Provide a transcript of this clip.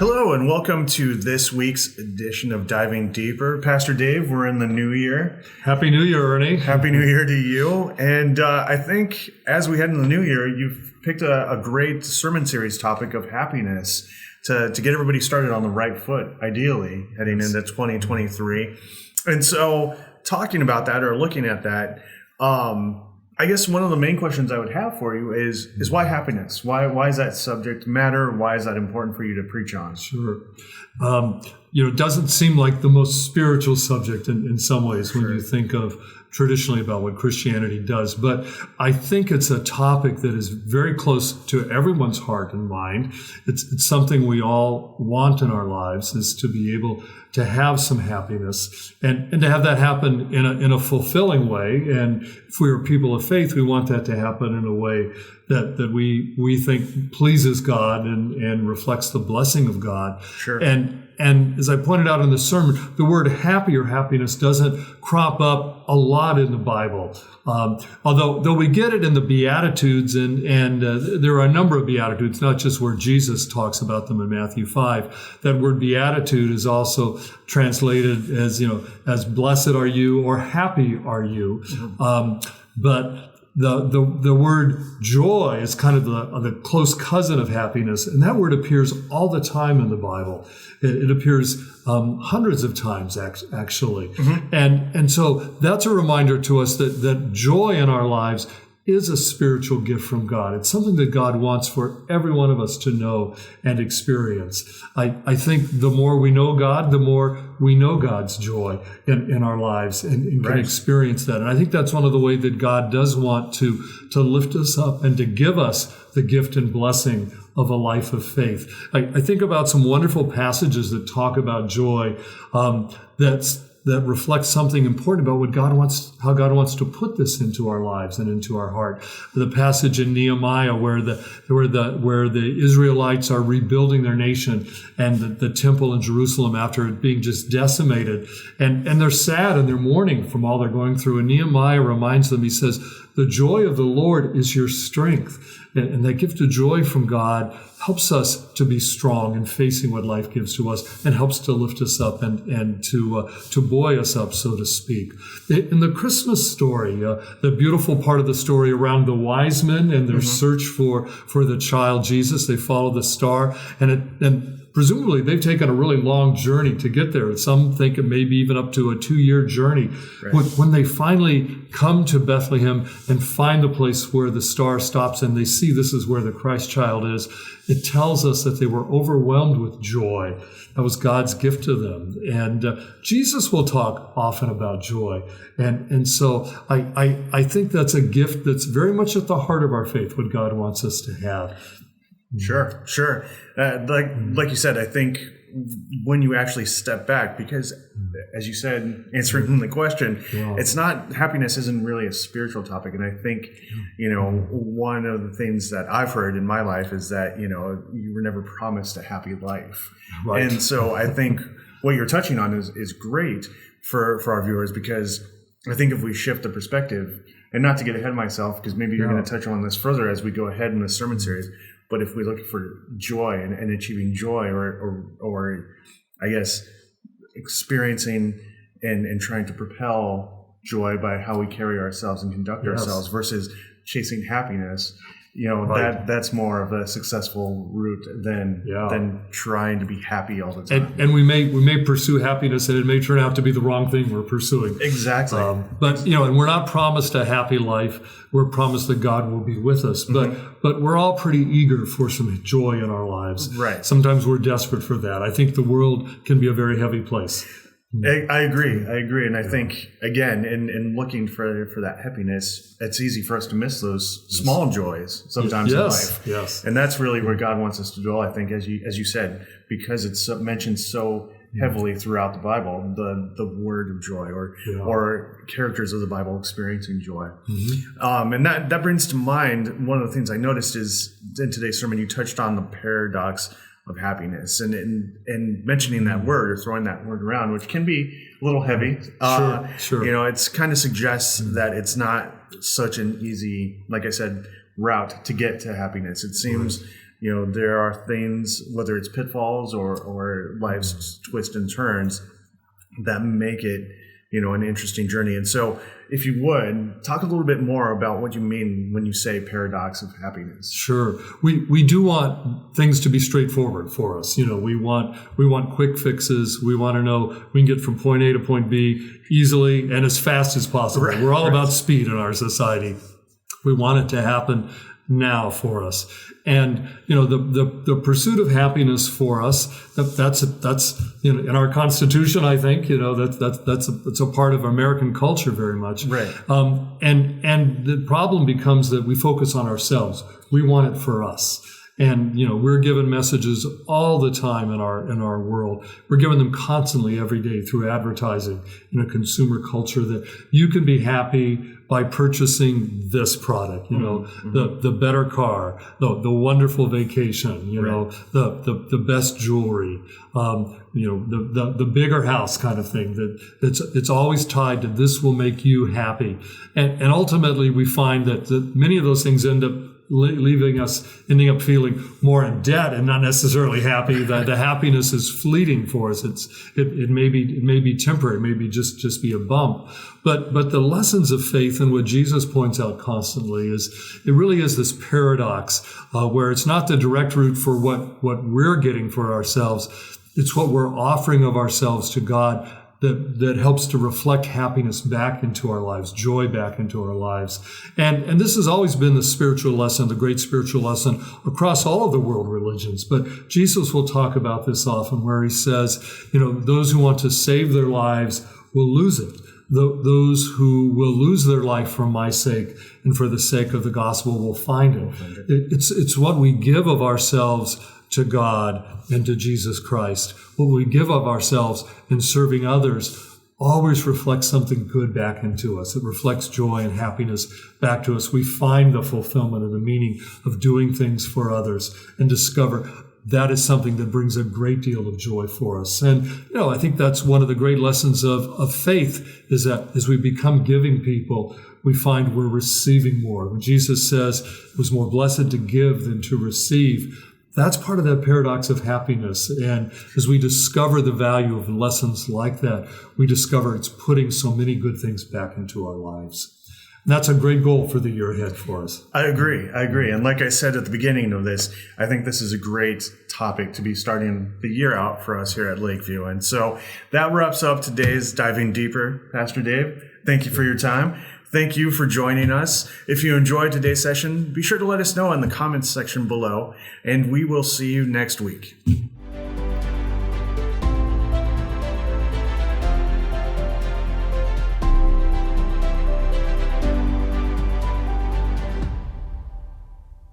Hello and welcome to this week's edition of Diving Deeper. Pastor Dave, we're in the new year. Happy New Year, Ernie. Happy New Year to you. And I think as we head into the new year, you've picked a great sermon series topic of happiness to get everybody started on the right foot, ideally, heading into 2023. And so talking about that or looking at that, I guess one of the main questions I would have for you is why happiness? Why does that subject matter? Why is that important for you to preach on? Sure. It doesn't seem like the most spiritual subject in some ways when you think of traditionally about what Christianity does. But I think it's a topic that is very close to everyone's heart and mind. It's something we all want in our lives, is to be able to have some happiness and to have that happen in a fulfilling way. And if we are people of faith, we want that to happen in a way that we think pleases God and reflects the blessing of God. Sure. And as I pointed out in the sermon, the word happy or happiness doesn't crop up a lot in the Bible. Although we get it in the Beatitudes, and there are a number of Beatitudes, not just where Jesus talks about them in Matthew 5. That word beatitude is also translated as blessed are you or happy are you. But the word joy is kind of the close cousin of happiness, and that word appears all the time in the Bible. It appears hundreds of times, actually. Mm-hmm. And so that's a reminder to us that joy in our lives is a spiritual gift from God. It's something that God wants for every one of us to know and experience. I think the more we know God, the more we know God's joy in our lives and can experience that. And I think that's one of the ways that God does want to lift us up and to give us the gift and blessing of a life of faith. I think about some wonderful passages that talk about joy that reflects something important about how God wants to put this into our lives and into our heart. The passage in Nehemiah where the Israelites are rebuilding their nation and the temple in Jerusalem after it being just decimated, and they're sad and they're mourning from all they're going through. And Nehemiah reminds them, he says, "The joy of the Lord is your strength." And that gift of joy from God helps us to be strong in facing what life gives to us, and helps to lift us up and to buoy us up, so to speak. In the Christmas story, the beautiful part of the story around the wise men and their search for the child Jesus, they follow the star, and presumably they've taken a really long journey to get there. Some think it may be even up to a 2-year journey. Right. When they finally come to Bethlehem and find the place where the star stops and they see this is where the Christ child is, it tells us that they were overwhelmed with joy. That was God's gift to them. And Jesus will talk often about joy. And so I think that's a gift that's very much at the heart of our faith, what God wants us to have. Sure. Like you said, I think when you actually step back, because as you said, answering the question, it's not, happiness isn't really a spiritual topic. And I think, one of the things that I've heard in my life is that, you were never promised a happy life. Right. And so I think what you're touching on is great for our viewers, because I think if we shift the perspective, and not to get ahead of myself, because maybe you're going to touch on this further as we go ahead in this sermon series, but if we look for joy and achieving joy or I guess experiencing and trying to propel joy by how we carry ourselves and conduct ourselves versus chasing happiness, that's more of a successful route than trying to be happy all the time. And we may pursue happiness, and it may turn out to be the wrong thing we're pursuing. Exactly. And we're not promised a happy life. We're promised that God will be with us. But we're all pretty eager for some joy in our lives. Right. Sometimes we're desperate for that. I think the world can be a very heavy place. I agree. And I think, again, in looking for that happiness, it's easy for us to miss those small joys sometimes in life. Yes. And that's really where God wants us to dwell, I think, as you said, because it's mentioned so heavily throughout the Bible, the word of joy or characters of the Bible experiencing joy. Mm-hmm. And that brings to mind one of the things I noticed is in today's sermon, you touched on the paradox of happiness and mentioning that word or throwing that word around, which can be a little heavy. Sure. It's kind of suggests that it's not such an easy, like I said, route to get to happiness. It seems there are things, whether it's pitfalls or life's twists and turns, that make it, an interesting journey. And so if you would, talk a little bit more about what you mean when you say paradox of happiness. Sure. We do want things to be straightforward for us. We want quick fixes. We want to know we can get from point A to point B easily and as fast as possible. Right, We're all right. about speed in our society. We want it to happen now for us. And, the pursuit of happiness for us, that's in our Constitution, I think, that's a part of American culture very much. Right. And the problem becomes that we focus on ourselves. We want it for us. And, we're given messages all the time in our world. We're given them constantly every day through advertising in a consumer culture that you can be happy by purchasing this product, the better car, the wonderful vacation, Right. the best jewelry, the bigger house kind of thing. It's always tied to this will make you happy. And ultimately we find that many of those things end up ending up feeling more in debt and not necessarily happy. The happiness is fleeting for us. It may be temporary, maybe just be a bump. But the lessons of faith and what Jesus points out constantly is it really is this paradox where it's not the direct route for what we're getting for ourselves. It's what we're offering of ourselves to God that helps to reflect happiness back into our lives, joy back into our lives. And this has always been the spiritual lesson, the great spiritual lesson across all of the world religions. But Jesus will talk about this often where he says, those who want to save their lives will lose it. Those who will lose their life for my sake and for the sake of the gospel will find it. It's what we give of ourselves to God and to Jesus Christ. What we give of ourselves in serving others always reflects something good back into us. It reflects joy and happiness back to us. We find the fulfillment and the meaning of doing things for others and discover that is something that brings a great deal of joy for us. And, I think that's one of the great lessons of faith is that as we become giving people, we find we're receiving more. When Jesus says it was more blessed to give than to receive, that's part of that paradox of happiness. And as we discover the value of lessons like that, we discover it's putting so many good things back into our lives. And that's a great goal for the year ahead for us. I agree. And like I said at the beginning of this, I think this is a great topic to be starting the year out for us here at Lakeview. And so that wraps up today's Diving Deeper. Pastor Dave, thank you for your time. Thank you for joining us. If you enjoyed today's session, be sure to let us know in the comments section below, and we will see you next week.